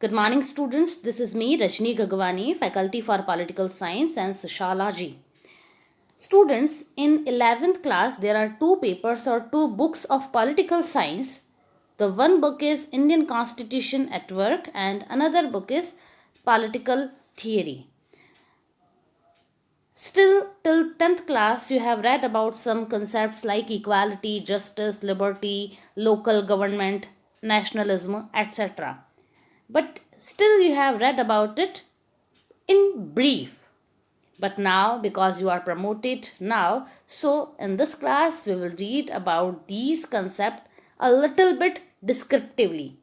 Good morning, students. This is me, Rajni Gagwani, Faculty for Political Science and Sociology. Students, in 11th class, there are two papers or two books of political science. The one book is Indian Constitution at Work and another book is Political Theory. Still, till 10th class, you have read about some concepts like equality, justice, liberty, local government, nationalism, etc. But still, you have read about it in brief. But now, because you are promoted now, so in this class, we will read about these concepts a little bit descriptively.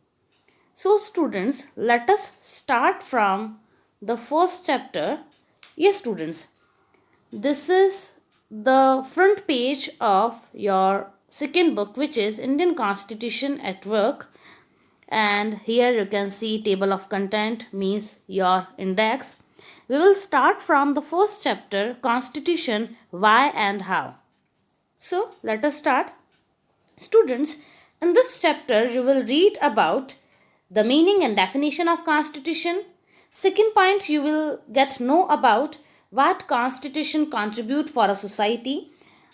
So, students, let us start from the first chapter. Yes, students, this is the front page of your second book, which is Indian Constitution at Work. And here you can see table of content means your index. We will start from the first chapter, Constitution, Why and How. So let us start. Students, in this chapter you will read about the meaning and definition of Constitution. Second point, you will get know about what Constitution contribute for a society.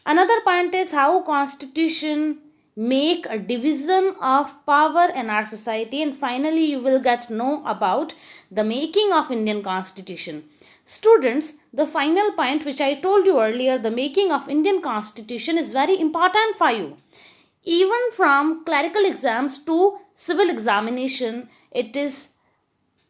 Another point is how Constitution make a division of power in our society, and finally you will get know about the making of Indian Constitution. Students, the final point which I told you earlier, the making of Indian Constitution is very important for you. Even from clerical exams to civil examination, it is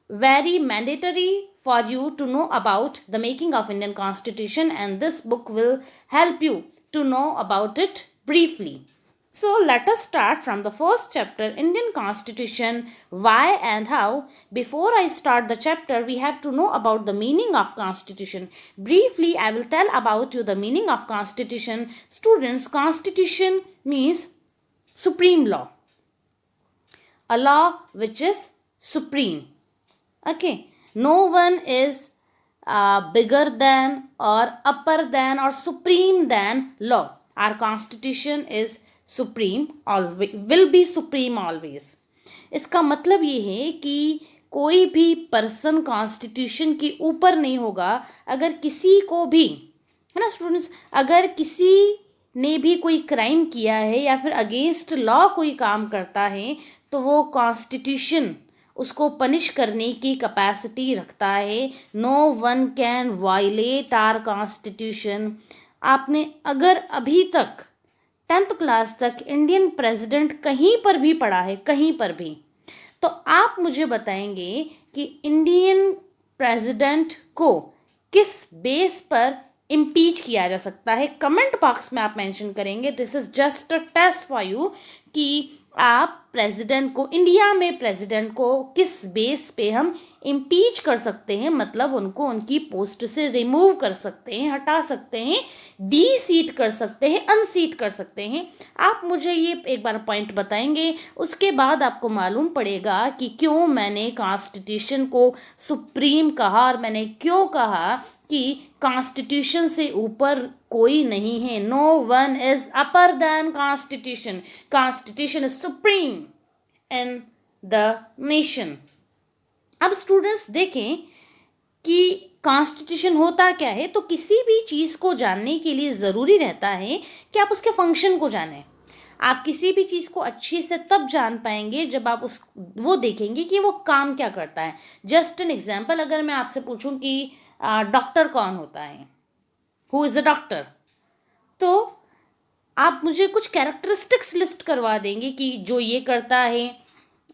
very mandatory for you to know about the making of Indian Constitution, and this book will help you to know about it briefly. So let us start from the first chapter, Indian Constitution, Why and How. Before I start the chapter, we have to know about the meaning of Constitution. Briefly, I will tell about you the meaning of Constitution. Students, Constitution means supreme law. A law which is supreme. Okay, no one is bigger than or upper than or supreme than law. Our Constitution is supreme always, will be supreme always. इसका मतलब ये है कि कोई भी person constitution के ऊपर नहीं होगा. अगर किसी को भी, है ना स्टूडेंट्स, अगर किसी ने भी कोई क्राइम किया है या फिर अगेंस्ट लॉ कोई काम करता है तो वो कॉन्स्टिट्यूशन उसको पनिश करने की कैपेसिटी रखता है. No one can violate our constitution. आपने अगर अभी तक 10th क्लास तक इंडियन प्रेसिडेंट कहीं पर भी पढ़ा है, कहीं पर भी, तो आप मुझे बताएंगे कि इंडियन प्रेसिडेंट को किस बेस पर इम्पीच किया जा सकता है. कमेंट बॉक्स में आप मेंशन करेंगे. This is just a test for you कि आप प्रेसिडेंट को, इंडिया में प्रेसिडेंट को किस बेस पे हम इम्पीच कर सकते हैं, मतलब उनको उनकी पोस्ट से रिमूव कर सकते हैं, हटा सकते हैं, डी सीट कर सकते हैं, अनसीट कर सकते हैं. आप मुझे ये एक बार पॉइंट बताएंगे. उसके बाद आपको मालूम पड़ेगा कि क्यों मैंने कॉन्स्टिट्यूशन को सुप्रीम कहा और मैंने क्यों कहा कि कॉन्स्टिट्यूशन से ऊपर कोई नहीं है. No one is upper than constitution. Constitution is supreme in the nation. अब स्टूडेंट्स देखें कि कॉन्स्टिट्यूशन होता क्या है. तो किसी भी चीज़ को जानने के लिए ज़रूरी रहता है कि आप उसके फंक्शन को जानें. आप किसी भी चीज़ को अच्छे से तब जान पाएंगे जब आप वो देखेंगे कि वो काम क्या करता है. जस्ट एन एग्जाम्पल, अगर मैं आपसे पूछूं कि डॉक्टर कौन होता है, हु इज़ अ डॉक्टर, तो आप मुझे कुछ कैरेक्टरिस्टिक्स लिस्ट करवा देंगे कि जो ये करता है,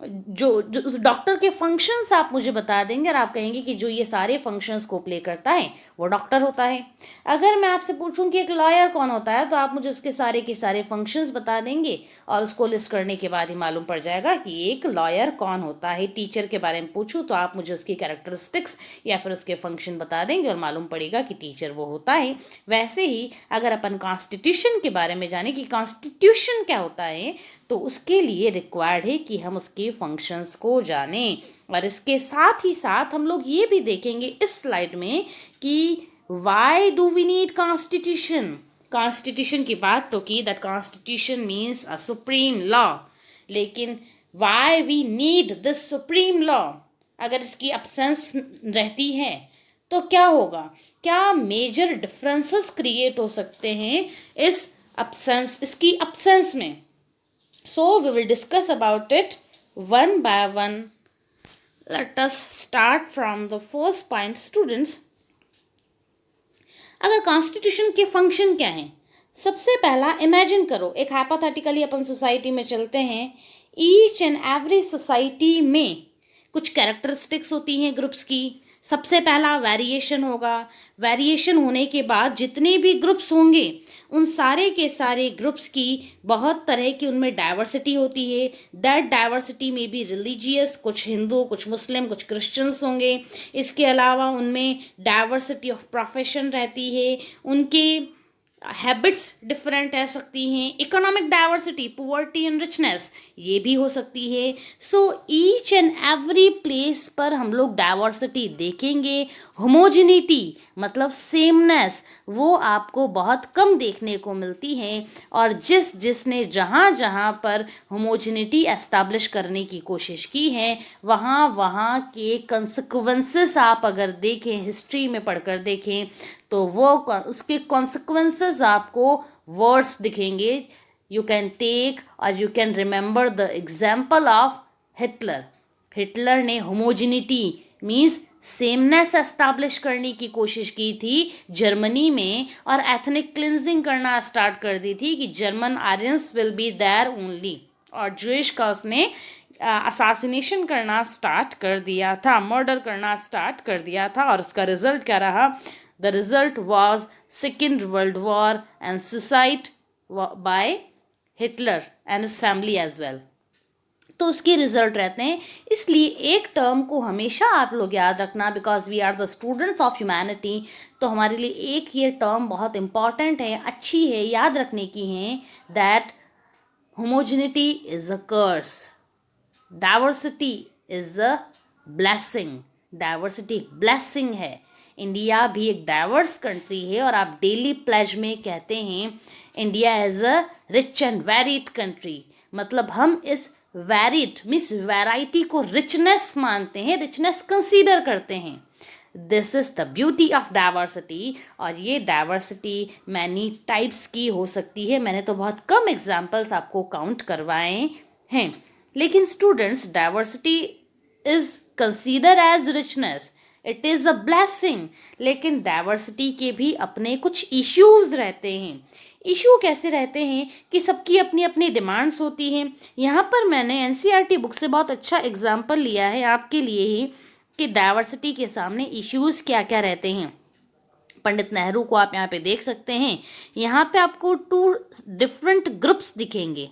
जो डॉक्टर के फंक्शंस आप मुझे बता देंगे और आप कहेंगे कि जो ये सारे फंक्शंस को प्ले करता है वो डॉक्टर होता है. अगर मैं आपसे पूछूं कि एक लॉयर कौन होता है तो आप मुझे उसके सारे के सारे फंक्शंस बता देंगे और उसको लिस्ट करने के बाद ही मालूम पड़ जाएगा कि एक लॉयर कौन होता है. टीचर के बारे में पूछूं तो आप मुझे उसकी कैरेक्टरिस्टिक्स या फिर उसके फंक्शन बता देंगे और मालूम पड़ेगा कि टीचर वो होता है. वैसे ही अगर अपन कॉन्स्टिट्यूशन के बारे में जाने कि कॉन्स्टिट्यूशन क्या होता है तो उसके लिए रिक्वायर्ड है कि हम उसके फंक्शंस को जानें. और इसके साथ ही साथ हम लोग ये भी देखेंगे इस स्लाइड में कि why do we need constitution. Constitution की बात तो की, that constitution means a supreme law, लेकिन why we need this supreme law. अगर इसकी absence रहती है तो क्या होगा, क्या मेजर डिफरेंसेस क्रिएट हो सकते हैं इसकी absence में. So we will discuss about it one by one. Let us start from the first point. Students, अगर कॉन्स्टिट्यूशन के फंक्शन क्या हैं, सबसे पहला इमेजिन करो, एक हाइपोथेटिकली अपन सोसाइटी में चलते हैं. ईच एंड एवरी सोसाइटी में कुछ कैरेक्टरिस्टिक्स होती हैं ग्रुप्स की. सबसे पहला वेरिएशन होगा. वेरिएशन होने के बाद जितने भी ग्रुप्स होंगे उन सारे के सारे ग्रुप्स की बहुत तरह की उनमें डाइवर्सिटी होती है. दैट डाइवर्सिटी में भी रिलीजियस, कुछ हिंदू, कुछ मुस्लिम, कुछ क्रिश्चियंस होंगे. इसके अलावा उनमें डाइवर्सिटी ऑफ प्रोफेशन रहती है, उनके हैबिट्स डिफरेंट रह सकती हैं. Economic diversity, poverty and richness, ये भी हो सकती है. So each and every place पर हम लोग डाइवर्सिटी देखेंगे. होमोजिनिटी मतलब सेमनेस, वो आपको बहुत कम देखने को मिलती है. और जिसने जहाँ जहाँ पर होमोजिनिटी एस्टैब्लिश करने की कोशिश की है, वहाँ के कंसिक्वेंसेस आप अगर देखें, हिस्ट्री में पढ़कर देखें, तो वो उसके कॉन्सिक्वेंसेस आपको वर्स दिखेंगे. यू कैन टेक और you can remember the example of Hitler. Hitler ने होमोजिनिटी मीन्स सेमनेस एस्टैब्लिश करने की कोशिश की थी जर्मनी में, और एथनिक क्लिनजिंग करना स्टार्ट कर दी थी कि German Aryans will be there only. और ज्यूइश का उसने असासिनेशन करना स्टार्ट कर दिया था, मर्डर करना स्टार्ट कर दिया था. और उसका रिजल्ट क्या रहा? The result was Second World War and suicide by Hitler and his family as well. तो उसके रिजल्ट रहते हैं. इसलिए एक टर्म को हमेशा आप लोग याद रखना, because we are the students of humanity. तो हमारे लिए एक ये टर्म बहुत इंपॉर्टेंट है, अच्छी है, याद रखने की है. That homogeneity is a curse, diversity is a blessing. Diversity एक ब्लेसिंग है. इंडिया भी एक डाइवर्स कंट्री है, और आप डेली प्लेज में कहते हैं India as a rich and varied country. मतलब हम इस वेरिड मीन्स वैरायटी को रिचनेस मानते हैं, रिचनेस कंसीडर करते हैं. This is the beauty of diversity. और ये डाइवर्सिटी मैनी टाइप्स की हो सकती है. मैंने तो बहुत कम एग्जाम्पल्स आपको काउंट करवाए हैं. लेकिन students, diversity is consider as richness, it is a blessing. लेकिन डाइवर्सिटी के भी अपने कुछ इश्यूज रहते हैं. इशू कैसे रहते हैं कि सबकी अपनी अपनी डिमांड्स होती हैं. यहाँ पर मैंने एनसीईआरटी बुक से बहुत अच्छा एग्जाम्पल लिया है आपके लिए ही कि डाइवर्सिटी के सामने इश्यूज क्या क्या रहते हैं. पंडित नेहरू को आप यहाँ पे देख सकते हैं. यहाँ पे आपको 2 डिफरेंट ग्रुप्स दिखेंगे.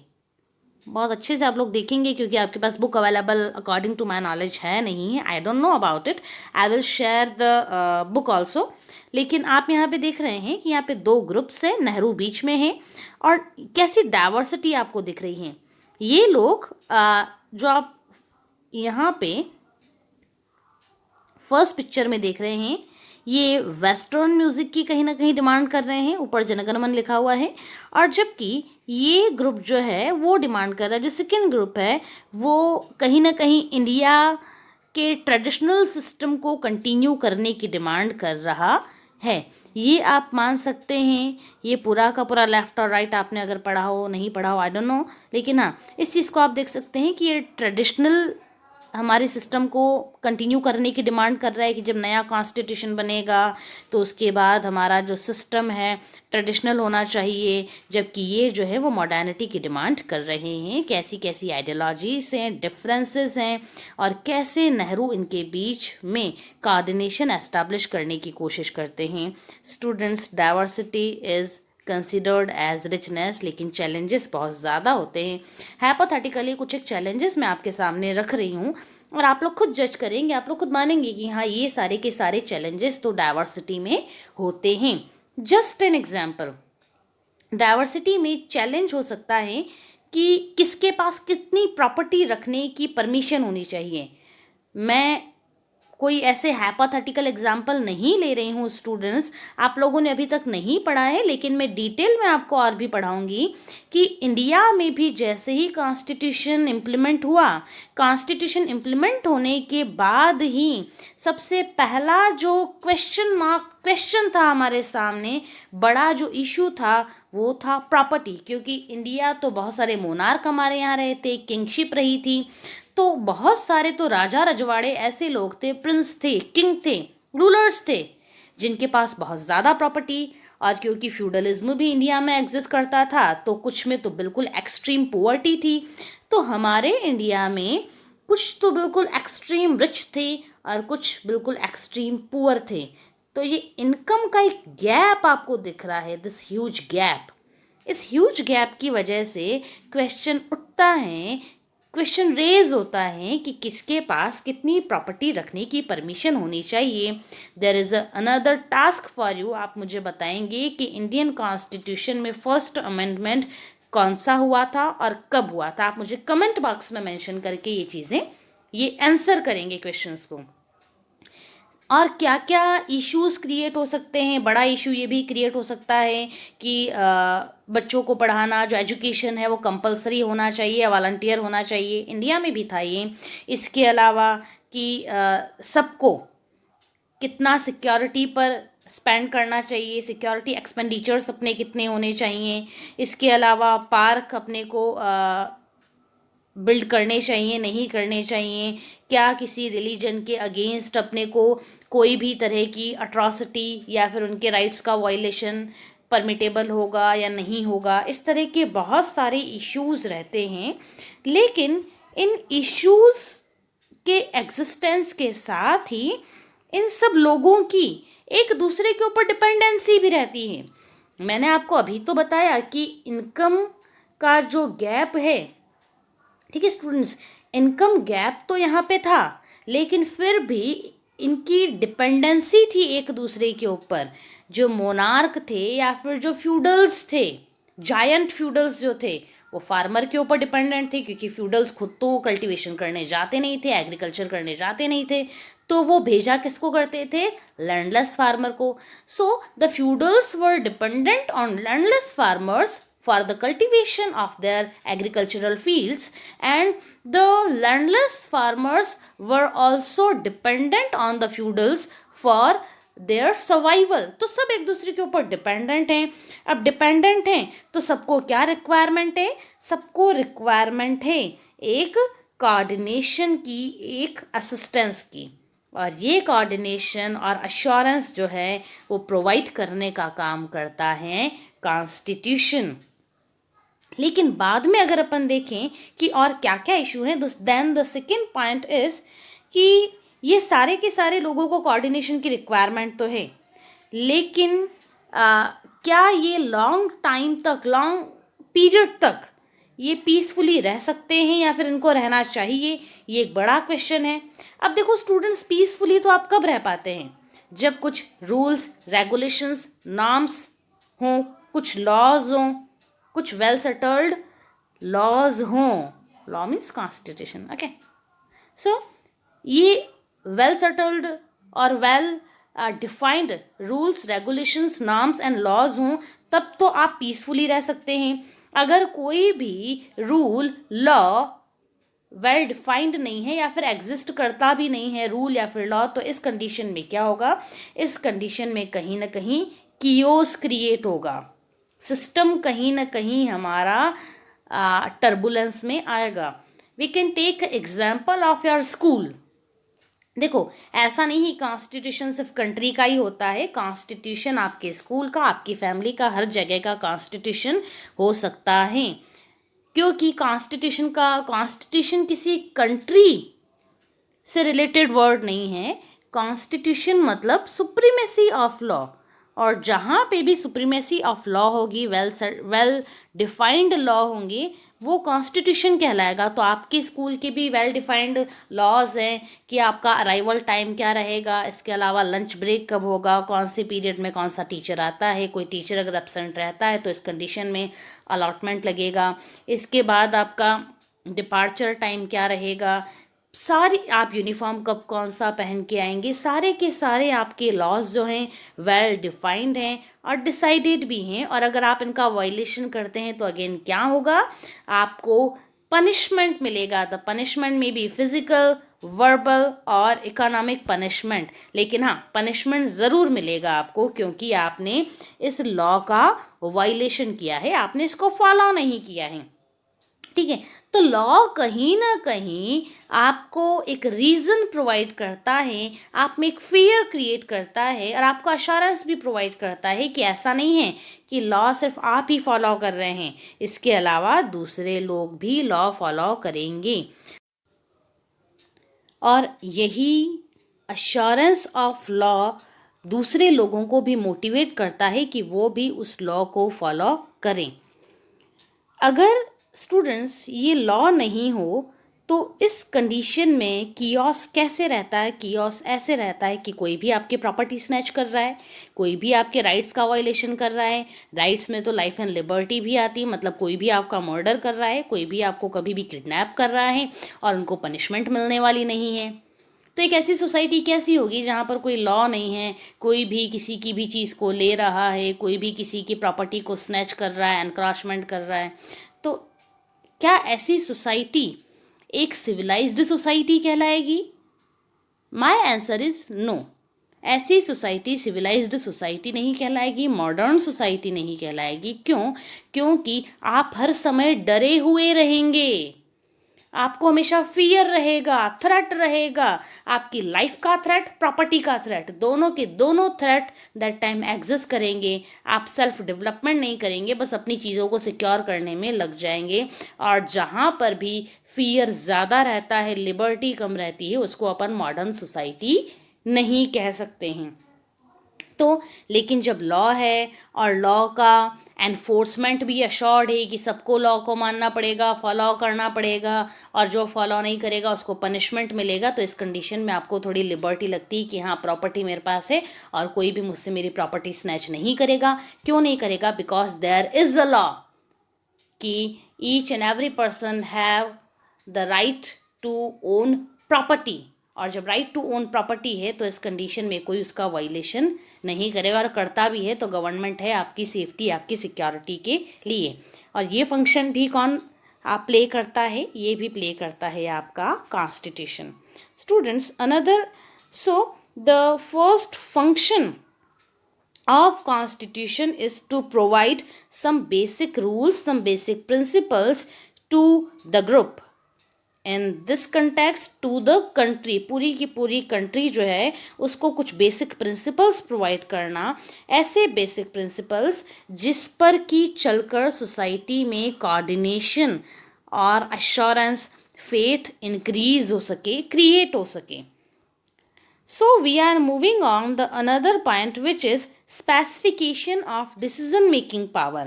बहुत अच्छे से आप लोग देखेंगे क्योंकि आपके पास book available according to my knowledge है नहीं है. I don't know about it. I will share the book also. लेकिन आप यहाँ पे देख रहे हैं कि यहाँ पे 2 ग्रुप्स हैं, नेहरू बीच में है, और कैसी डाइवर्सिटी आपको दिख रही है. ये लोग जो आप यहाँ पे फर्स्ट पिक्चर में देख रहे हैं, ये वेस्टर्न म्यूजिक की कहीं ना कहीं डिमांड कर रहे हैं. ऊपर जनगणमन लिखा हुआ है. और जबकि ये ग्रुप जो है वो डिमांड कर रहा है, जो सेकेंड ग्रुप है वो कहीं ना कहीं इंडिया के ट्रेडिशनल सिस्टम को कंटिन्यू करने की डिमांड कर रहा है. ये आप मान सकते हैं. ये पूरा का पूरा लेफ्ट और राइट आपने अगर पढ़ा हो, नहीं पढ़ा हो, आई डोंट नो. लेकिन हाँ, इस चीज़ को आप देख सकते हैं कि ये ट्रेडिशनल हमारे सिस्टम को कंटिन्यू करने की डिमांड कर रहा है कि जब नया कॉन्स्टिट्यूशन बनेगा तो उसके बाद हमारा जो सिस्टम है ट्रेडिशनल होना चाहिए. जबकि ये जो है वो मॉडर्निटी की डिमांड कर रहे हैं. कैसी कैसी आइडियोलॉजीज हैं, डिफरेंसेस हैं, और कैसे नेहरू इनके बीच में कोऑर्डिनेशन एस्टैब्लिश करने की कोशिश करते हैं. Students, diversity is considered as richness, लेकिन चैलेंजेस बहुत ज़्यादा होते हैं. हाइपोथेटिकली कुछ एक चैलेंजेस मैं आपके सामने रख रही हूँ, और आप लोग खुद जज करेंगे, आप लोग खुद मानेंगे कि हाँ, ये सारे के सारे चैलेंजेस तो डाइवर्सिटी में होते हैं. जस्ट एन एग्जाम्पल, डाइवर्सिटी में चैलेंज हो सकता है कि किसके पास कितनी प्रॉपर्टी रखने की परमिशन होनी चाहिए. मैं कोई ऐसे हाइपोथेटिकल एग्जाम्पल नहीं ले रही हूँ स्टूडेंट्स, आप लोगों ने अभी तक नहीं पढ़ा है, लेकिन मैं डिटेल में आपको और भी पढ़ाऊंगी कि इंडिया में भी जैसे ही कॉन्स्टिट्यूशन इम्प्लीमेंट हुआ, कॉन्स्टिट्यूशन इम्प्लीमेंट होने के बाद ही सबसे पहला जो क्वेश्चन था हमारे सामने, बड़ा जो इशू था वो था प्रॉपर्टी। क्योंकि इंडिया तो बहुत सारे मोनार्क हमारे यहाँ रहे थे, किंगशिप रही थी, तो बहुत सारे तो राजा रजवाड़े ऐसे लोग थे, प्रिंस थे, किंग थे, रूलर्स थे, जिनके पास बहुत ज़्यादा प्रॉपर्टी। और क्योंकि फ्यूडलिज्म भी इंडिया में एग्जिस्ट करता था, तो कुछ में तो बिल्कुल एक्सट्रीम पुअर्टी थी। तो हमारे इंडिया में कुछ तो बिल्कुल एक्सट्रीम रिच थे और कुछ बिल्कुल एक्सट्रीम पुअर थे। तो ये इनकम का एक गैप आपको दिख रहा है, दिस ह्यूज गैप। इस ह्यूज गैप की वजह से क्वेश्चन उठता है, क्वेश्चन रेज होता है कि किसके पास कितनी प्रॉपर्टी रखने की परमिशन होनी चाहिए। There is another task for you, आप मुझे बताएंगे कि इंडियन कॉन्स्टिट्यूशन में फर्स्ट अमेंडमेंट कौन सा हुआ था और कब हुआ था। आप मुझे कमेंट बॉक्स में मेंशन करके ये चीज़ें, ये आंसर करेंगे क्वेश्चंस को। और क्या क्या इश्यूज क्रिएट हो सकते हैं, बड़ा इशू ये भी क्रिएट हो सकता है कि बच्चों को पढ़ाना, जो एजुकेशन है वो कंपलसरी होना चाहिए, वॉलंटियर होना चाहिए, इंडिया में भी था ये। इसके अलावा कि सबको कितना सिक्योरिटी पर स्पेंड करना चाहिए, सिक्योरिटी एक्सपेंडिचर्स अपने कितने होने चाहिए। इसके अलावा पार्क अपने को बिल्ड करने चाहिए, नहीं करने चाहिए, क्या किसी रिलीजन के अगेंस्ट अपने को कोई भी तरह की अट्रॉसिटी या फिर उनके राइट्स का वायलेशन परमिटेबल होगा या नहीं होगा। इस तरह के बहुत सारे इश्यूज रहते हैं, लेकिन इन इश्यूज के एग्जिस्टेंस के साथ ही इन सब लोगों की एक दूसरे के ऊपर डिपेंडेंसी भी रहती है। मैंने आपको अभी तो बताया कि इनकम का जो गैप है, ठीक है स्टूडेंट्स, इनकम गैप तो यहाँ पे था, लेकिन फिर भी इनकी डिपेंडेंसी थी एक दूसरे के ऊपर। जो मोनार्क थे या फिर जो फ्यूडल्स थे, जायंट फ्यूडल्स जो थे, वो फार्मर के ऊपर डिपेंडेंट थे, क्योंकि फ्यूडल्स खुद तो कल्टीवेशन करने जाते नहीं थे, एग्रीकल्चर करने जाते नहीं थे, तो वो भेजा किसको करते थे, लैंडलेस फार्मर को। So the feudals were dependent on landless farmers for the cultivation of their agricultural fields, and the landless farmers were also dependent on the feudals for their survival। तो सब एक दूसरे के ऊपर डिपेंडेंट हैं। अब dependent हैं तो सबको क्या रिक्वायरमेंट है, सबको रिक्वायरमेंट है एक कोऑर्डिनेशन की, एक असिस्टेंस की, और ये कोऑर्डिनेशन और अश्योरेंस जो है वो प्रोवाइड करने का काम करता है कॉन्स्टिट्यूशन। लेकिन बाद में अगर अपन देखें कि और क्या क्या इशू है, then the second point is कि ये सारे के सारे लोगों को कोऑर्डिनेशन की रिक्वायरमेंट तो है, लेकिन क्या ये लॉन्ग टाइम तक, लॉन्ग पीरियड तक ये पीसफुली रह सकते हैं या फिर इनको रहना चाहिए, ये एक बड़ा क्वेश्चन है। अब देखो स्टूडेंट्स, पीसफुली तो आप कब रह पाते हैं, जब कुछ रूल्स, रेगुलेशंस, नॉर्म्स हों, कुछ लॉज हों, कुछ वेल सेटल्ड लॉज हों। Law means constitution, okay. So ये वेल सेटल्ड और well defined rules, regulations, norms and laws हों, तब तो आप पीसफुली रह सकते हैं। अगर कोई भी रूल, लॉ वेल डिफाइंड नहीं है या फिर एग्जिस्ट करता भी नहीं है रूल या फिर लॉ, तो इस कंडीशन में क्या होगा, इस कंडीशन में कहीं ना कहीं कियोस क्रिएट होगा, सिस्टम कहीं ना कहीं हमारा टर्बुलेंस में आएगा। We can take example of your school. देखो, ऐसा नहीं कॉन्स्टिट्यूशन सिर्फ कंट्री का ही होता है, कॉन्स्टिट्यूशन आपके स्कूल का, आपकी फैमिली का, हर जगह का कॉन्स्टिट्यूशन हो सकता है। क्योंकि कॉन्स्टिट्यूशन किसी कंट्री से रिलेटेड वर्ड नहीं है। कॉन्स्टिट्यूशन मतलब सुप्रीमेसी ऑफ लॉ, और जहाँ पे भी सुप्रीमेसी ऑफ लॉ होगी, वेल डिफाइंड लॉ होंगे, वो कॉन्स्टिट्यूशन कहलाएगा। तो आपके स्कूल के भी वेल डिफाइंड लॉज हैं कि आपका अराइवल टाइम क्या रहेगा, इसके अलावा लंच ब्रेक कब होगा, कौन से पीरियड में कौन सा टीचर आता है, कोई टीचर अगर एब्सेंट रहता है तो इस कंडीशन में अलॉटमेंट लगेगा। इसके बाद आपका डिपार्चर टाइम क्या रहेगा, सारी आप यूनिफॉर्म कब कौन सा पहन के आएंगे, सारे के सारे आपके लॉज जो हैं वेल डिफाइंड हैं और डिसाइडेड भी हैं। और अगर आप इनका वायलेशन करते हैं तो अगेन क्या होगा, आपको पनिशमेंट मिलेगा। द पनिशमेंट में बी फिजिकल, वर्बल और इकोनॉमिक पनिशमेंट, लेकिन हाँ पनिशमेंट ज़रूर मिलेगा आपको, क्योंकि आपने इस लॉ का वायलेशन किया है, आपने इसको फॉलो नहीं किया है। ठीक है, तो लॉ कहीं ना कहीं आपको एक रीज़न प्रोवाइड करता है, आप में एक फियर क्रिएट करता है और आपको अश्योरेंस भी प्रोवाइड करता है कि ऐसा नहीं है कि लॉ सिर्फ आप ही फॉलो कर रहे हैं, इसके अलावा दूसरे लोग भी लॉ फॉलो करेंगे। और यही अश्योरेंस ऑफ लॉ दूसरे लोगों को भी मोटिवेट करता है कि वो भी उस लॉ को फॉलो करें। अगर स्टूडेंट्स ये लॉ नहीं हो तो इस कंडीशन में कियोस कैसे रहता है, कियोस ऐसे रहता है कि कोई भी आपके प्रॉपर्टी स्नैच कर रहा है, कोई भी आपके राइट्स का वायलेशन कर रहा है। राइट्स में तो लाइफ एंड लिबर्टी भी आती है, मतलब कोई भी आपका मर्डर कर रहा है, कोई भी आपको कभी भी किडनैप कर रहा है और उनको पनिशमेंट मिलने वाली नहीं है। तो एक ऐसी सोसाइटी कैसी होगी जहाँ पर कोई लॉ नहीं है, कोई भी किसी की भी चीज़ को ले रहा है, कोई भी किसी की प्रॉपर्टी को स्नैच कर रहा है, एनक्रॉचमेंट कर रहा है। तो क्या ऐसी सोसाइटी एक सिविलाइज्ड सोसाइटी कहलाएगी? My answer is no. ऐसी सोसाइटी सिविलाइज्ड सोसाइटी नहीं कहलाएगी, मॉडर्न सोसाइटी नहीं कहलाएगी। क्यों? क्योंकि आप हर समय डरे हुए रहेंगे, आपको हमेशा फियर रहेगा, थ्रेट रहेगा, आपकी लाइफ का थ्रेट, प्रॉपर्टी का थ्रेट, दोनों के दोनों थ्रेट दैट टाइम एग्जिस्ट करेंगे। आप सेल्फ डेवलपमेंट नहीं करेंगे, बस अपनी चीज़ों को सिक्योर करने में लग जाएंगे। और जहाँ पर भी फियर ज़्यादा रहता है, लिबर्टी कम रहती है, उसको अपन मॉडर्न सोसाइटी नहीं कह सकते हैं। तो लेकिन जब लॉ है और लॉ का एनफोर्समेंट भी अश्योर्ड है कि सबको लॉ को मानना पड़ेगा, फॉलो करना पड़ेगा, और जो फॉलो नहीं करेगा उसको पनिशमेंट मिलेगा, तो इस कंडीशन में आपको थोड़ी लिबर्टी लगती है कि हाँ प्रॉपर्टी मेरे पास है और कोई भी मुझसे मेरी प्रॉपर्टी स्नैच नहीं करेगा। क्यों नहीं करेगा? Because there is a law कि each and every person have the right to own property. और जब राइट टू ओन प्रॉपर्टी है तो इस कंडीशन में कोई उसका वायलेशन नहीं करेगा, और करता भी है तो गवर्नमेंट है आपकी सेफ्टी, आपकी सिक्योरिटी के लिए। और ये फंक्शन भी कौन आप प्ले करता है? ये भी प्ले करता है आपका constitution. Students, another so the first function of constitution is to provide some basic rules, some basic principles to the group, in this context to the country। पूरी की पूरी कंट्री जो है उसको कुछ बेसिक प्रिंसिपल्स प्रोवाइड करना, ऐसे basic principles जिस पर कि चलकर सोसाइटी में कोऑर्डिनेशन और अश्योरेंस, फेथ इंक्रीज हो सके, क्रिएट हो सके। So we are moving on the another point, which is specification of decision making power।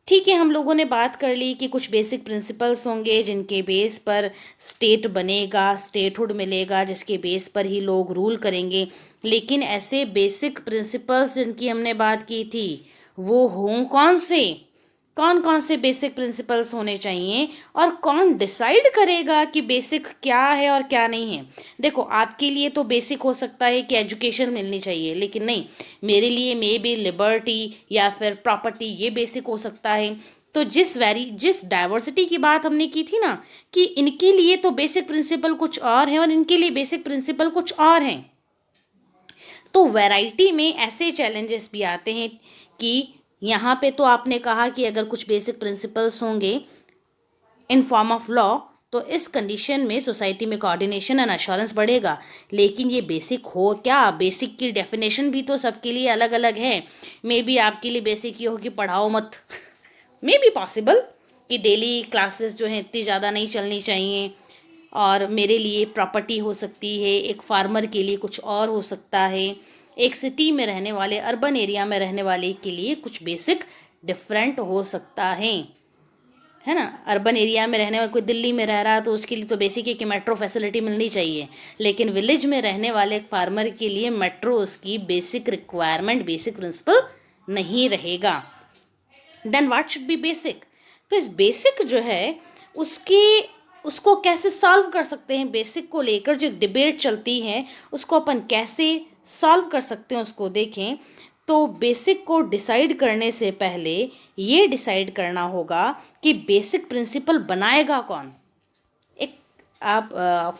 ठीक है, हम लोगों ने बात कर ली कि कुछ बेसिक प्रिंसिपल्स होंगे जिनके बेस पर स्टेट बनेगा, स्टेटहुड मिलेगा, जिसके बेस पर ही लोग रूल करेंगे। लेकिन ऐसे बेसिक प्रिंसिपल्स जिनकी हमने बात की थी वो हों कौन से? कौन कौन से बेसिक प्रिंसिपल्स होने चाहिए और कौन डिसाइड करेगा कि बेसिक क्या है और क्या नहीं है? देखो, आपके लिए तो बेसिक हो सकता है कि एजुकेशन मिलनी चाहिए, लेकिन नहीं, मेरे लिए मे बी लिबर्टी या फिर प्रॉपर्टी ये बेसिक हो सकता है। तो जिस डाइवर्सिटी की बात हमने की थी ना कि इनके लिए तो बेसिक प्रिंसिपल कुछ और है और इनके लिए बेसिक प्रिंसिपल कुछ और हैं, तो वैरायटी में ऐसे चैलेंजेस भी आते हैं कि यहाँ पे तो आपने कहा कि अगर कुछ बेसिक प्रिंसिपल्स होंगे इन फॉर्म ऑफ लॉ तो इस कंडीशन में सोसाइटी में कोऑर्डिनेशन एंड अश्योरेंस बढ़ेगा। लेकिन ये बेसिक हो क्या? बेसिक की डेफिनेशन भी तो सबके लिए अलग अलग है। मे बी आपके लिए बेसिक ये हो कि पढ़ाओ मत मे बी पॉसिबल कि डेली क्लासेस जो हैं इतनी ज़्यादा नहीं चलनी चाहिए। और मेरे लिए प्रॉपर्टी हो सकती है, एक फार्मर के लिए कुछ और हो सकता है, एक सिटी में रहने वाले, अर्बन एरिया में रहने वाले के लिए कुछ बेसिक डिफरेंट हो सकता है ना। अर्बन एरिया में रहने वाला कोई दिल्ली में रह रहा है तो उसके लिए तो बेसिक है कि मेट्रो फैसिलिटी मिलनी चाहिए, लेकिन विलेज में रहने वाले एक फार्मर के लिए मेट्रो उसकी बेसिक रिक्वायरमेंट, बेसिक प्रिंसिपल नहीं रहेगा। Then what should be basic? तो इस बेसिक जो है उसके उसको कैसे सॉल्व कर सकते हैं, बेसिक को लेकर जो डिबेट चलती है उसको अपन कैसे सॉल्व कर सकते हैं उसको देखें। तो बेसिक को डिसाइड करने से पहले ये डिसाइड करना होगा कि बेसिक प्रिंसिपल बनाएगा कौन। एक आप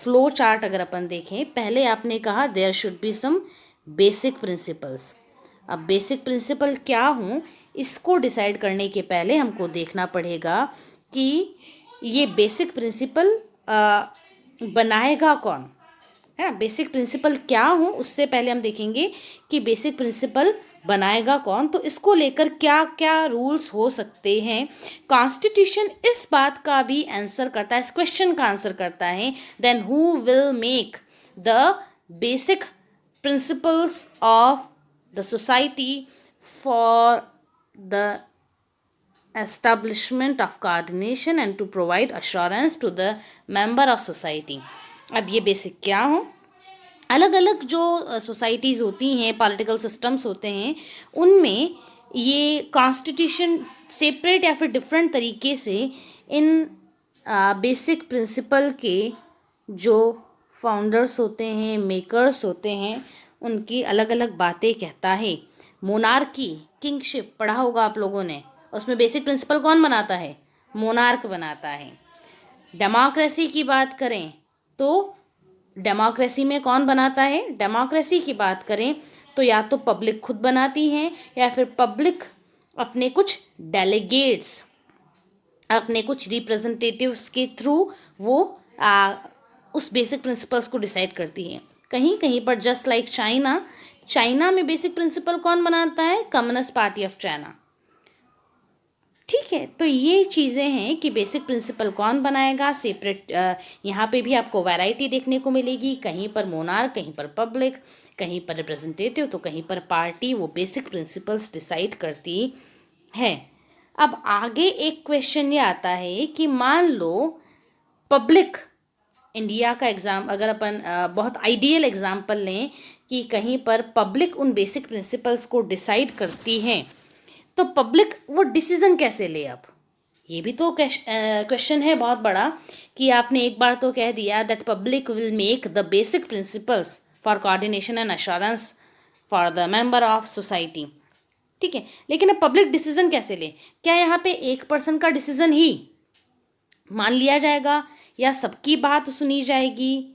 फ्लो चार्ट अगर अपन देखें, पहले आपने कहा there should be some basic principles. अब बेसिक प्रिंसिपल क्या हूँ इसको डिसाइड करने के पहले हमको देखना पड़ेगा कि ये बेसिक प्रिंसिपल बनाएगा कौन, है ना। बेसिक प्रिंसिपल क्या हूँ उससे पहले हम देखेंगे कि बेसिक प्रिंसिपल बनाएगा कौन। तो इसको लेकर क्या क्या रूल्स हो सकते हैं। कॉन्स्टिट्यूशन इस बात का भी आंसर करता है, इस क्वेश्चन का आंसर करता है, then who will make the basic principles of the society for the establishment of coordination and to provide assurance to the member of society। अब ये बेसिक क्या हो, अलग अलग जो सोसाइटीज़ होती हैं, पॉलिटिकल सिस्टम्स होते हैं, उनमें ये कॉन्स्टिट्यूशन सेपरेट या फिर डिफरेंट तरीके से इन बेसिक प्रिंसिपल के जो फाउंडर्स होते हैं, मेकर्स होते हैं, उनकी अलग अलग बातें कहता है। मोनार्की, किंगशिप पढ़ा होगा आप लोगों ने, उसमें बेसिक प्रिंसिपल कौन बनाता है, मोनार्क बनाता है। डेमोक्रेसी की बात करें तो डेमोक्रेसी में कौन बनाता है, डेमोक्रेसी की बात करें तो या तो पब्लिक खुद बनाती है या फिर पब्लिक अपने कुछ डेलीगेट्स, अपने कुछ रिप्रेजेंटेटिव्स के थ्रू वो उस बेसिक प्रिंसिपल्स को डिसाइड करती है। कहीं कहीं पर जस्ट लाइक चाइना, चाइना में बेसिक प्रिंसिपल कौन बनाता है, कम्युनिस्ट पार्टी ऑफ चाइना। ठीक है, तो ये चीज़ें हैं कि बेसिक प्रिंसिपल कौन बनाएगा। सेपरेट यहाँ पे भी आपको वैरायटी देखने को मिलेगी, कहीं पर मोनार्क, कहीं पर पब्लिक, कहीं पर रिप्रेजेंटेटिव, तो कहीं पर पार्टी वो बेसिक प्रिंसिपल्स डिसाइड करती है। अब आगे एक क्वेश्चन ये आता है कि मान लो पब्लिक, इंडिया का एग्जाम अगर अपन बहुत आइडियल एग्जाम्पल लें कि कहीं पर पब्लिक उन बेसिक प्रिंसिपल्स को डिसाइड करती है, तो पब्लिक वो डिसीजन कैसे ले। अब ये भी तो क्वेश्चन है बहुत बड़ा कि आपने एक बार तो कह दिया that public will make the basic principles for coordination and assurance for the member of society. ठीक है, लेकिन अब पब्लिक डिसीजन कैसे ले, क्या यहाँ पे एक पर्सन का डिसीजन ही मान लिया जाएगा या सबकी बात सुनी जाएगी,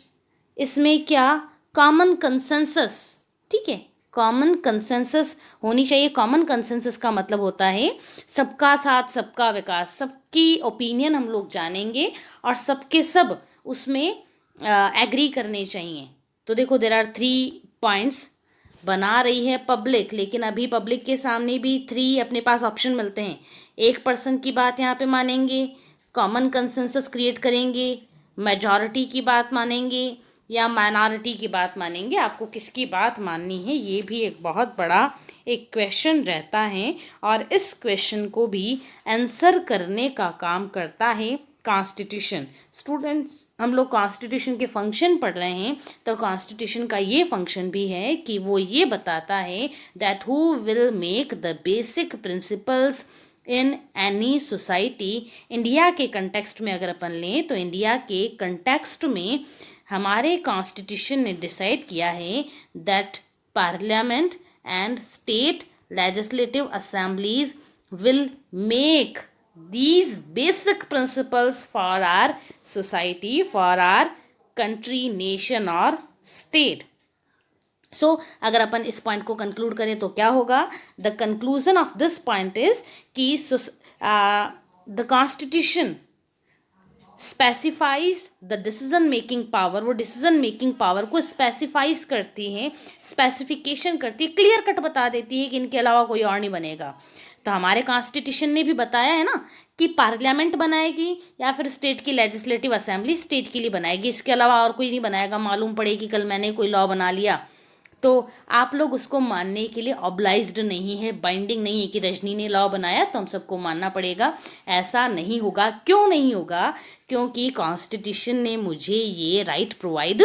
इसमें क्या कॉमन कंसेंसस, ठीक है, कॉमन कंसेंसस होनी चाहिए। कॉमन कंसेंसस का मतलब होता है सबका साथ सबका विकास, सबकी ओपिनियन हम लोग जानेंगे और सबके सब उसमें एग्री करने चाहिए। तो देखो देयर आर 3 पॉइंट्स बना रही है पब्लिक, लेकिन अभी पब्लिक के सामने भी 3 अपने पास ऑप्शन मिलते हैं। एक पर्सन की बात यहाँ पे मानेंगे, कॉमन कंसेंसस क्रिएट करेंगे, मेजॉरिटी की बात मानेंगे या माइनॉरिटी की बात मानेंगे। आपको किसकी बात माननी है, ये भी एक बहुत बड़ा एक क्वेश्चन रहता है और इस क्वेश्चन को भी आंसर करने का काम करता है कॉन्स्टिट्यूशन। स्टूडेंट्स, हम लोग कॉन्स्टिट्यूशन के फंक्शन पढ़ रहे हैं, तो कॉन्स्टिट्यूशन का ये फंक्शन भी है कि वो ये बताता है that who will make the basic principles in any society. India के कंटेक्स्ट में अगर अपन लें तो इंडिया के कंटेक्स्ट में हमारे कॉन्स्टिट्यूशन ने डिसाइड किया है that parliament and state legislative assemblies will make these basic principles for our society, for our country, nation or state. So अगर अपन इस पॉइंट को कंक्लूड करें तो क्या होगा, the conclusion of this point is कि the constitution specifies the decision making power, वो decision making power को स्पेसिफाइज करती है, स्पेसिफिकेशन करती है, क्लियर कट बता देती है कि इनके अलावा कोई और नहीं बनेगा। तो हमारे कॉन्स्टिट्यूशन ने भी बताया है ना कि पार्लियामेंट बनाएगी या फिर स्टेट की लेजिस्लेटिव असेंबली स्टेट के लिए बनाएगी, इसके अलावा और कोई नहीं बनाएगा। मालूम पड़े कि कल मैंने कोई लॉ बना लिया तो आप लोग उसको मानने के लिए ऑब्लाइज्ड नहीं है, बाइंडिंग नहीं है कि रजनी ने लॉ बनाया तो हम सबको मानना पड़ेगा, ऐसा नहीं होगा। क्यों नहीं होगा, क्योंकि कॉन्स्टिट्यूशन ने मुझे ये राइट प्रोवाइड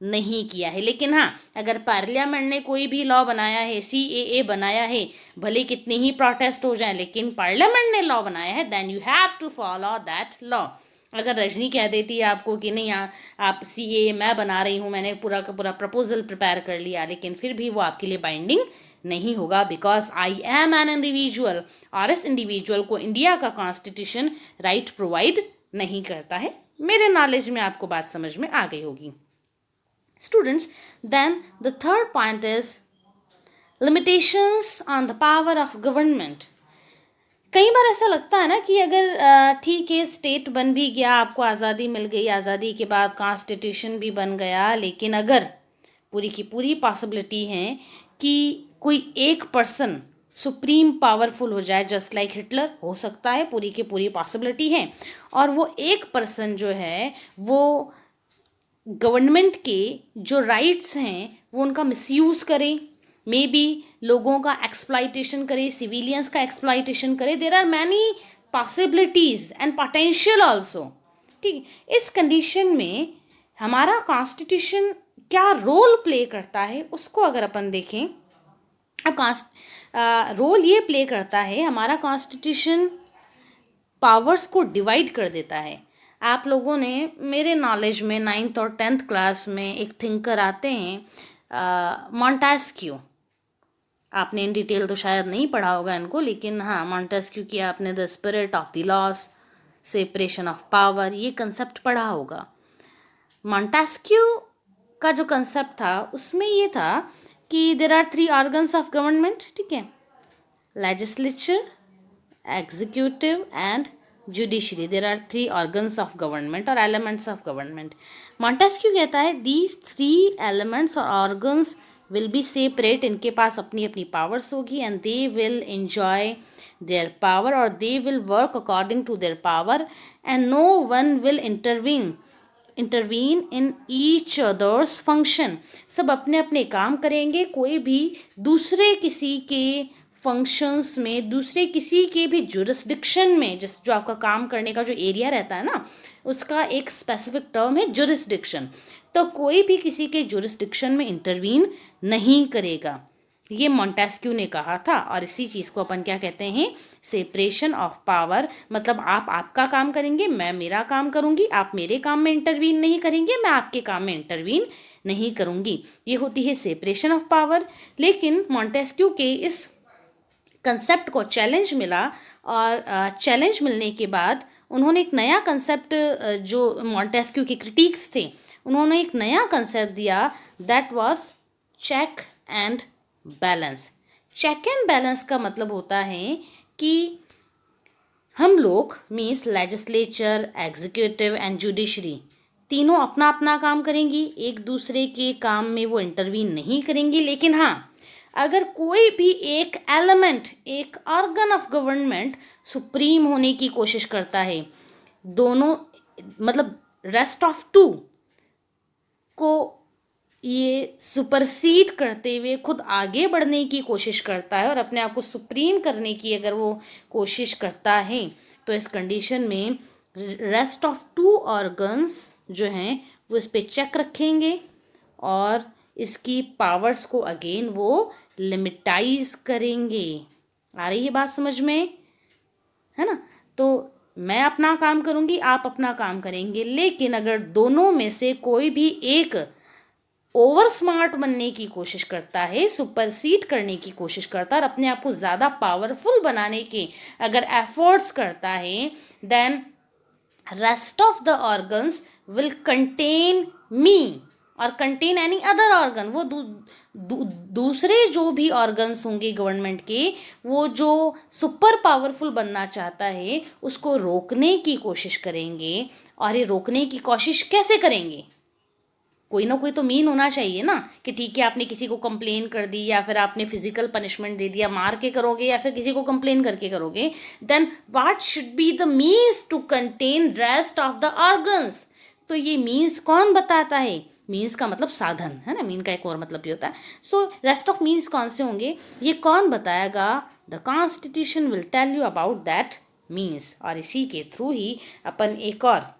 नहीं किया है। लेकिन हाँ, अगर पार्लियामेंट ने कोई भी लॉ बनाया है, CAA बनाया है, भले कितने ही प्रोटेस्ट हो जाए, लेकिन पार्लियामेंट ने लॉ बनाया है, then you have to follow that law. अगर रजनी कह देती है आपको कि नहीं आप CA मैं बना रही हूँ, मैंने पूरा का पूरा प्रपोजल प्रिपेयर कर लिया, लेकिन फिर भी वो आपके लिए बाइंडिंग नहीं होगा, because I am an individual, और इस इंडिविजुअल को इंडिया का कॉन्स्टिट्यूशन राइट प्रोवाइड नहीं करता है। मेरे नॉलेज में आपको बात समझ में आ गई होगी students. Then the third point is limitations on the power of government. कई बार ऐसा लगता है ना कि अगर ठीक है स्टेट बन भी गया, आपको आज़ादी मिल गई, आज़ादी के बाद कॉन्स्टिट्यूशन भी बन गया, लेकिन अगर पूरी की पूरी पॉसिबिलिटी है कि कोई एक पर्सन सुप्रीम पावरफुल हो जाए, जस्ट लाइक हिटलर, हो सकता है, पूरी की पूरी पॉसिबिलिटी है, और वो एक पर्सन जो है वो गवर्नमेंट के जो राइट्स हैं वो उनका मिसयूज़ करे, मे बी लोगों का एक्सप्लॉइटेशन करे, सिविलियंस का एक्सप्लॉइटेशन करे। There are many possibilities and potential also. ठीक, इस कंडीशन में हमारा कॉन्स्टिट्यूशन क्या रोल प्ले करता है उसको अगर अपन देखें, अब रोल ये प्ले करता है, हमारा कॉन्स्टिट्यूशन पावर्स को डिवाइड कर देता है। आप लोगों ने मेरे नॉलेज में 9th और 10th क्लास में एक थिंकर आते हैं मॉन्टेस्क्यू। आपने इन डिटेल तो शायद नहीं पढ़ा होगा इनको, लेकिन हाँ, मॉन्टेस्क्यू की आपने the spirit of the loss, separation of power, ये कंसेप्ट पढ़ा होगा। मॉन्टेस्क्यू का जो कंसेप्ट था उसमें ये था कि there are 3 organs of government, ठीक है, legislature, executive and judiciary. There are 3 organs of government और एलिमेंट्स ऑफ गवर्नमेंट। मॉन्टेस्क्यू कहता है दीज 3 एलिमेंट्स और ऑर्गन्स विल बी सेपरेट, इनके पास अपनी अपनी पावर्स होगी, and they will enjoy their power और they will work according to their power, and no one will intervene in each others function. सब अपने अपने काम करेंगे, कोई भी दूसरे किसी के फंक्शंस में, दूसरे किसी के भी जुरिस्डिक्शन में, जिस जो आपका काम करने का जो एरिया रहता है ना, उसका एक स्पेसिफिक टर्म है जुरिस्डिक्शन। तो कोई भी किसी के जुरिस्डिक्शन में इंटरवीन नहीं करेगा, ये मॉन्टेस्क्यू ने कहा था। और इसी चीज़ को अपन क्या कहते हैं, सेपरेशन ऑफ पावर। मतलब आप आपका काम करेंगे, मैं मेरा काम करूंगी, आप मेरे काम में इंटरवीन नहीं करेंगे, मैं आपके काम में इंटरवीन नहीं करूंगी, ये होती है सेपरेशन ऑफ पावर। लेकिन मॉन्टेस्क्यू के इस कंसेप्ट को चैलेंज मिला, और चैलेंज मिलने के बाद उन्होंने एक नया कंसेप्ट, जो मॉन्टेस्क्यू के क्रिटिक्स थे, उन्होंने एक नया कंसेप्ट दिया, that was check and balance. Check and balance का मतलब होता है कि हम लोग means legislature, executive and judiciary तीनों अपना अपना काम करेंगी, एक दूसरे के काम में वो इंटरवीन नहीं करेंगी। लेकिन हाँ, अगर कोई भी एक एलिमेंट, एक ऑर्गन ऑफ गवर्नमेंट सुप्रीम होने की कोशिश करता है, दोनों मतलब रेस्ट ऑफ 2 को ये सुपरसीड करते हुए खुद आगे बढ़ने की कोशिश करता है और अपने आप को सुप्रीम करने की अगर वो कोशिश करता है, तो इस कंडीशन में रेस्ट ऑफ 2 ऑर्गन्स जो हैं वो इस पे चेक रखेंगे और इसकी पावर्स को अगेन वो लिमिटाइज करेंगे। आ रही है बात समझ में, है ना? तो मैं अपना काम करूंगी, आप अपना काम करेंगे, लेकिन अगर दोनों में से कोई भी एक ओवर स्मार्ट बनने की कोशिश करता है, सुपरसीड करने की कोशिश करता है और अपने आप को ज़्यादा पावरफुल बनाने के अगर एफर्ट्स करता है, then rest of the organs will contain me और कंटेन एनी अदर ऑर्गन। वो दूसरे जो भी ऑर्गन्स होंगे गवर्नमेंट के, वो जो सुपर पावरफुल बनना चाहता है उसको रोकने की कोशिश करेंगे। और ये रोकने की कोशिश कैसे करेंगे? कोई ना कोई तो मीन होना चाहिए ना, कि ठीक है आपने किसी को कंप्लेन कर दी या फिर आपने फिजिकल पनिशमेंट दे दिया, मार के करोगे या फिर किसी को कंप्लेन करके करोगे, then what should be the means to contain rest of the organs. तो ये मीन्स कौन बताता है? मीन्स का मतलब साधन है ना, मीन का एक और मतलब भी होता है। सो रेस्ट ऑफ मीन्स कौन से होंगे, ये कौन बताएगा? The constitution will tell you about that means. और इसी के थ्रू ही अपन एक और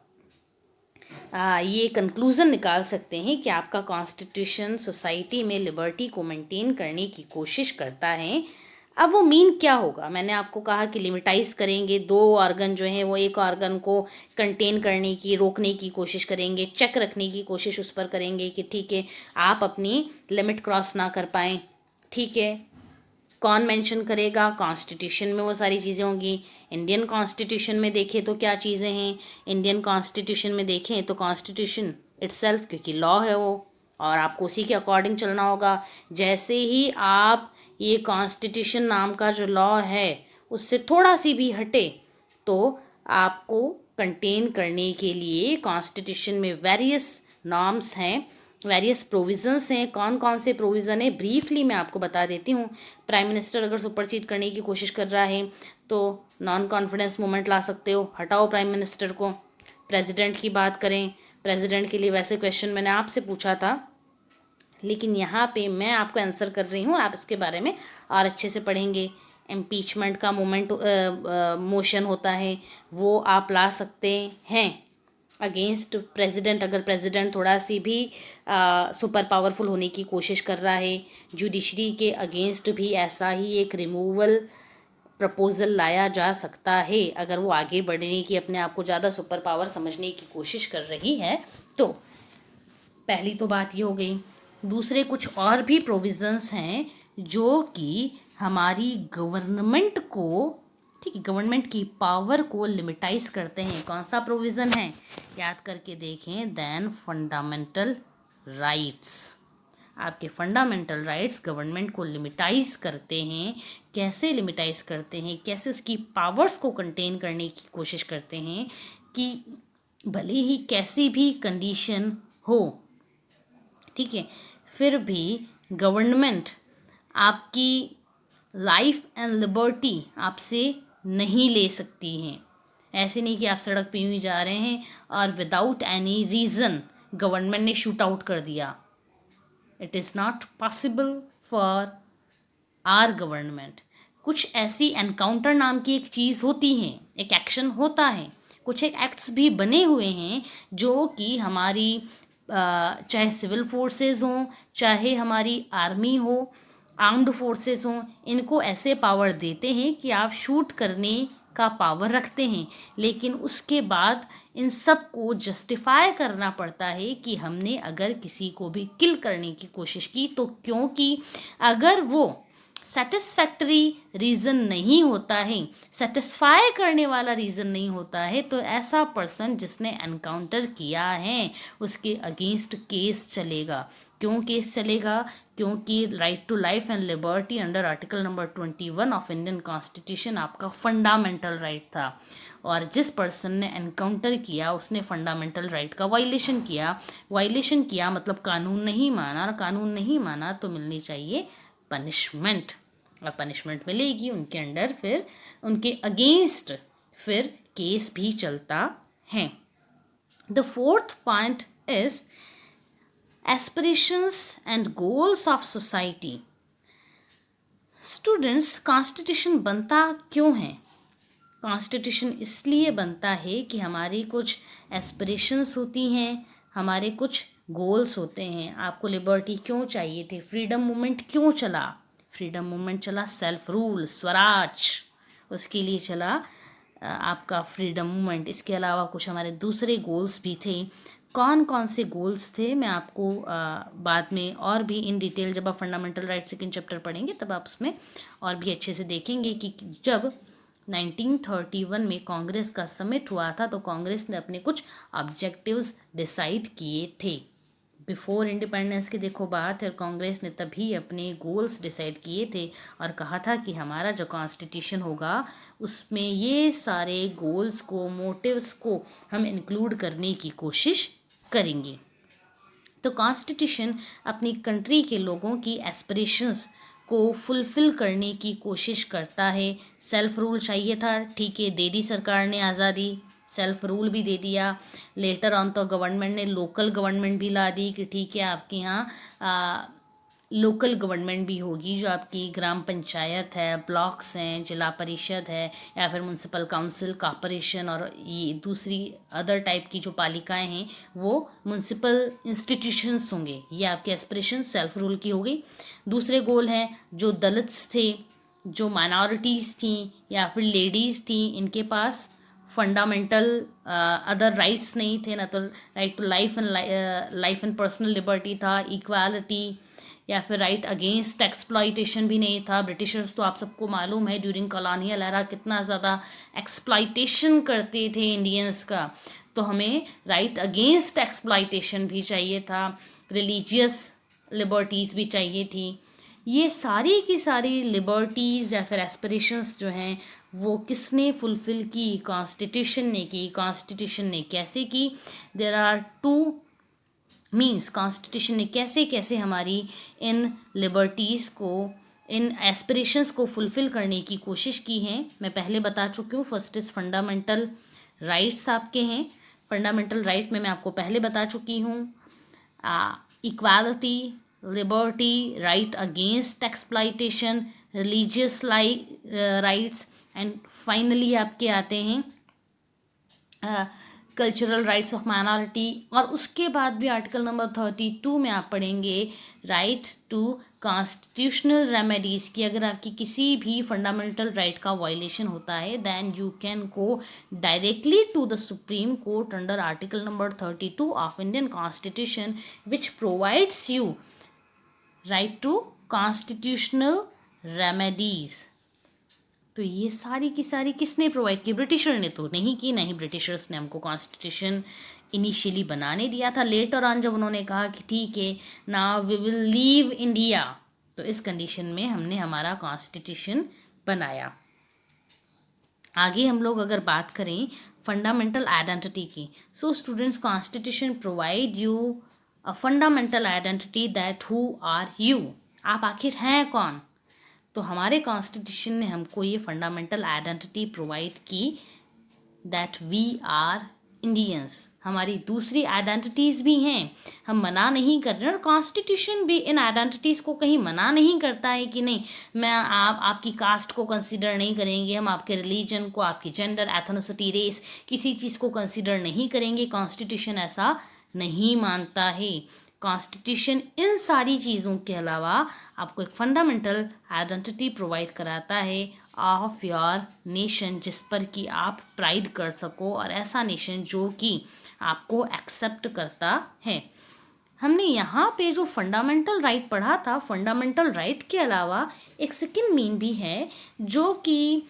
ये कंक्लूज़न निकाल सकते हैं कि आपका कॉन्स्टिट्यूशन सोसाइटी में लिबर्टी को मेंटेन करने की कोशिश करता है। अब वो मीन क्या होगा, मैंने आपको कहा कि लिमिटाइज करेंगे, 2 ऑर्गन जो हैं वो एक ऑर्गन को कंटेन करने की, रोकने की कोशिश करेंगे, चेक रखने की कोशिश उस पर करेंगे कि ठीक है आप अपनी लिमिट क्रॉस ना कर पाएँ, ठीक है। कौन मेंशन करेगा, कॉन्स्टिट्यूशन में वो सारी चीज़ें होंगी। इंडियन कॉन्स्टिट्यूशन में देखें तो क्या चीज़ें हैं, इंडियन कॉन्स्टिट्यूशन में देखें तो कॉन्स्टिट्यूशन इट्सेल्फ, क्योंकि लॉ है वो, और आपको उसी के अकॉर्डिंग चलना होगा। जैसे ही आप ये कॉन्स्टिट्यूशन नाम का जो लॉ है उससे थोड़ा सी भी हटे तो आपको कंटेन करने के लिए कॉन्स्टिट्यूशन में वेरियस नॉर्म्स हैं, वेरियस प्रोविजंस हैं। कौन कौन से प्रोविज़न है ब्रीफली मैं आपको बता देती हूँ। प्राइम मिनिस्टर अगर सुपरसीड करने की कोशिश कर रहा है तो नॉन कॉन्फिडेंस मूवमेंट ला सकते हो, हटाओ प्राइम मिनिस्टर को। प्रेसिडेंट की बात करें, प्रेसिडेंट के लिए वैसे क्वेश्चन मैंने आपसे पूछा था, लेकिन यहाँ पे मैं आपको आंसर कर रही हूँ, आप इसके बारे में और अच्छे से पढ़ेंगे। इम्पीचमेंट का मोशन होता है, वो आप ला सकते हैं अगेंस्ट प्रेसिडेंट, अगर प्रेसिडेंट थोड़ा सी भी सुपर पावरफुल होने की कोशिश कर रहा है। जुडिशरी के अगेंस्ट भी ऐसा ही एक रिमूवल प्रपोजल लाया जा सकता है अगर वो आगे बढ़ने की, अपने आप को ज़्यादा सुपर पावर समझने की कोशिश कर रही है। तो पहली तो बात ये हो गई। दूसरे कुछ और भी प्रोविज़न्स हैं जो कि हमारी गवर्नमेंट को, ठीक है, गवर्नमेंट की पावर को लिमिटाइज करते हैं। कौन सा प्रोविज़न है, याद करके देखें। देन फंडामेंटल राइट्स, आपके फंडामेंटल राइट्स गवर्नमेंट को लिमिटाइज करते हैं। कैसे लिमिटाइज करते हैं, कैसे उसकी पावर्स को कंटेन करने की कोशिश करते हैं कि भले ही कैसी भी कंडीशन हो, ठीक है, फिर भी गवर्नमेंट आपकी लाइफ एंड लिबर्टी आपसे नहीं ले सकती हैं। ऐसे नहीं कि आप सड़क पे यूं ही जा रहे हैं और विदाउट एनी रीज़न गवर्नमेंट ने शूट आउट कर दिया। It is not possible for our government. कुछ ऐसी एनकाउंटर नाम की एक चीज़ होती है, एक एक्शन होता है, कुछ एक एक्ट्स भी बने हुए हैं जो कि हमारी चाहे सिविल फोर्सेस हों, चाहे हमारी आर्मी हो, आर्म्ड फोर्सेस हों, इनको ऐसे पावर देते हैं कि आप शूट करने का पावर रखते हैं, लेकिन उसके बाद इन सब को जस्टिफाई करना पड़ता है कि हमने अगर किसी को भी किल करने की कोशिश की तो, क्योंकि अगर वो सेटिस्फैक्टरी रीज़न नहीं होता है, सेटिस्फाई करने वाला रीज़न नहीं होता है, तो ऐसा पर्सन जिसने एनकाउंटर किया है उसके अगेंस्ट केस चलेगा। क्यों केस चलेगा, क्योंकि right to life and liberty under article number 21 ऑफ इंडियन कॉन्स्टिट्यूशन आपका फंडामेंटल राइट था, और जिस पर्सन ने एनकाउंटर किया उसने फंडामेंटल राइट का वायलेशन किया मतलब कानून नहीं माना, और कानून नहीं माना तो मिलनी चाहिए पनिशमेंट, और पनिशमेंट मिलेगी उनके अंडर, फिर उनके अगेंस्ट फिर केस भी चलता है। The fourth point is aspirations and goals of society. Students, constitution बनता क्यों है? कॉन्स्टिट्यूशन इसलिए बनता है कि हमारी कुछ एस्पिरेशंस होती हैं, हमारे कुछ गोल्स होते हैं। आपको लिबर्टी क्यों चाहिए थी, फ्रीडम मूवमेंट क्यों चला? फ्रीडम मूवमेंट चला सेल्फ रूल, स्वराज, उसके लिए चला आपका फ्रीडम मूवमेंट। इसके अलावा कुछ हमारे दूसरे गोल्स भी थे। कौन कौन से गोल्स थे मैं आपको बाद में और भी इन डिटेल, जब आप फंडामेंटल राइट सेकंड चैप्टर पढ़ेंगे तब आप उसमें और भी अच्छे से देखेंगे कि जब 1931 में कांग्रेस का समिट हुआ था तो कांग्रेस ने अपने कुछ ऑब्जेक्टिव्स डिसाइड किए थे। बिफोर इंडिपेंडेंस की देखो बात है, कांग्रेस ने तभी अपने गोल्स डिसाइड किए थे और कहा था कि हमारा जो कॉन्स्टिट्यूशन होगा उसमें ये सारे गोल्स को, मोटिव्स को हम इंक्लूड करने की कोशिश करेंगे। तो कॉन्स्टिट्यूशन अपनी कंट्री के लोगों की एस्पिरेशंस को फुलफ़िल करने की कोशिश करता है। सेल्फ रूल चाहिए था, ठीक है, दे दी सरकार ने आज़ादी, सेल्फ रूल भी दे दिया। लेटर ऑन तो गवर्नमेंट ने लोकल गवर्नमेंट भी ला दी कि ठीक है आपके यहाँ लोकल गवर्नमेंट भी होगी, जो आपकी ग्राम पंचायत है, ब्लॉक्स हैं, जिला परिषद है, या फिर म्यूनसिपल काउंसिल, कॉरपोरेशन, और ये दूसरी अदर टाइप की जो पालिकाएं हैं वो म्यूनसिपल इंस्टीट्यूशंस होंगे। ये आपके एस्पिरेशन सेल्फ रूल की हो गई। दूसरे गोल हैं जो दलित्स थे, जो माइनॉरिटीज़ थी या फिर लेडीज़ थी, इनके पास फंडामेंटल अदर राइट्स नहीं थे, ना तो right to life and personal liberty था, इक्वालिटी, या फिर राइट अगेंस्ट एक्सप्लॉइटेशन भी नहीं था। ब्रिटिशर्स तो आप सबको मालूम है ड्यूरिंग कॉलोनियल एरा कितना ज़्यादा एक्सप्लॉइटेशन करते थे इंडियंस का, तो हमें राइट अगेंस्ट एक्सप्लॉइटेशन भी चाहिए था, रिलीजियस लिबर्टीज़ भी चाहिए थी। ये सारी की सारी लिबर्टीज़ या फिर एस्पिरेशंस जो हैं वो किसने फुलफ़िल की? कॉन्स्टिट्यूशन ने की। कॉन्स्टिट्यूशन ने कैसे की? There are two means constitution ने कैसे कैसे हमारी इन लिबर्टीज़ को, इन एस्पिरेशंस को फुलफ़िल करने की कोशिश की है। मैं पहले बता चुकी हूँ। फर्स्ट इज़ फंडामेंटल राइट्स आपके हैं। फंडामेंटल राइट में मैं आपको पहले बता चुकी हूँ। Equality, liberty, right against exploitation, religious rights, and finally आपके आते हैं कल्चरल राइट्स ऑफ माइनॉरिटी। और उसके बाद भी आर्टिकल नंबर 32 में आप पढ़ेंगे राइट टू कॉन्स्टिट्यूशनल रेमेडीज़ की अगर आपकी किसी भी फंडामेंटल राइट का वायलेशन होता है then you can go directly to the Supreme Court under article number 32 of Indian constitution which provides you right to constitutional remedies. तो ये सारी की सारी किसने प्रोवाइड की? ब्रिटिशर ने तो नहीं की, नहीं ब्रिटिशर्स ने हमको कॉन्स्टिट्यूशन इनिशियली बनाने दिया था। लेटर ऑन जब उन्होंने कहा कि ठीक है now we will leave India, तो इस कंडीशन में हमने हमारा कॉन्स्टिट्यूशन बनाया। आगे हम लोग अगर बात करें फंडामेंटल आइडेंटिटी की, so students constitution provide you a fundamental identity that who are you, आप आखिर हैं कौन। तो हमारे कॉन्स्टिट्यूशन ने हमको ये फंडामेंटल आइडेंटिटी प्रोवाइड की दैट वी आर इंडियंस। हमारी दूसरी आइडेंटिटीज़ भी हैं, हम मना नहीं कर रहे, और कॉन्स्टिट्यूशन भी इन आइडेंटिटीज़ को कहीं मना नहीं करता है कि नहीं मैं आपकी कास्ट को कंसीडर नहीं करेंगे, हम आपके रिलीजन को, आपकी जेंडर, एथनिसिटी, रेस, किसी चीज़ को कंसीडर नहीं करेंगे। कॉन्स्टिट्यूशन ऐसा नहीं मानता है। कॉन्स्टिट्यूशन इन सारी चीज़ों के अलावा आपको एक फंडामेंटल आइडेंटिटी प्रोवाइड कराता है ऑफ योर नेशन, जिस पर कि आप प्राइड कर सको, और ऐसा नेशन जो कि आपको एक्सेप्ट करता है। हमने यहाँ पे जो फंडामेंटल राइट पढ़ा था, फंडामेंटल राइट के अलावा एक सेकेंड मीन भी है जो कि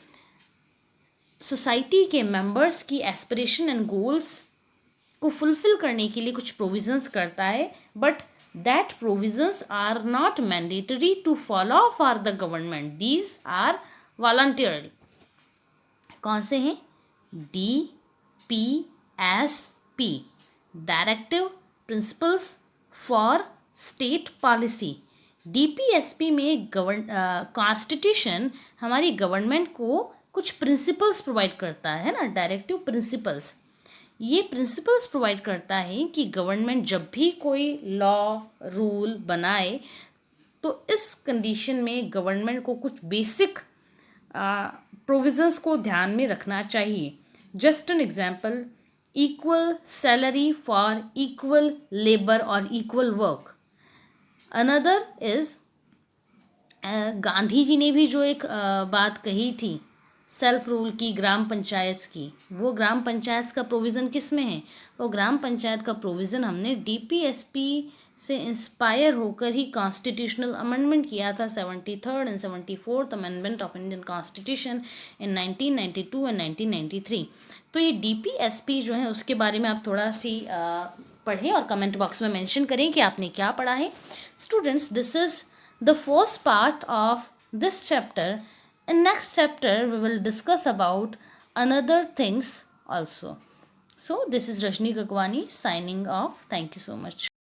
सोसाइटी के मेंबर्स की एस्पिरेशन एंड गोल्स को फुलफिल करने के लिए कुछ प्रोविजंस करता है, but that provisions are not mandatory to follow for the government, these are voluntarily. कौन से हैं? DPSP, directive principles for state policy. DPSP में कॉन्स्टिट्यूशन हमारी गवर्नमेंट को कुछ प्रिंसिपल्स प्रोवाइड करता है ना, डायरेक्टिव प्रिंसिपल्स। ये प्रिंसिपल्स प्रोवाइड करता है कि गवर्नमेंट जब भी कोई लॉ रूल बनाए तो इस कंडीशन में गवर्नमेंट को कुछ बेसिक प्रोविजंस को ध्यान में रखना चाहिए। Just an example, equal salary for equal labour और equal work. Another is Gandhi ji ने भी जो एक बात कही थी सेल्फ रूल की, ग्राम पंचायत की, वो ग्राम पंचायत का प्रोविज़न किस में है? वो ग्राम पंचायत का प्रोविज़न हमने DPSP से इंस्पायर होकर ही कॉन्स्टिट्यूशनल अमेंडमेंट किया था, 73rd and 74th amendment of Indian constitution in 1992 and 1993। तो ये DPSP जो है उसके बारे में आप थोड़ा सी पढ़ें और कमेंट बॉक्स में मेंशन करें कि आपने क्या पढ़ा है। Students, this is the first part of this chapter. In next chapter we will discuss about another things also. So this is Rajni Gagwani signing off. Thank you so much.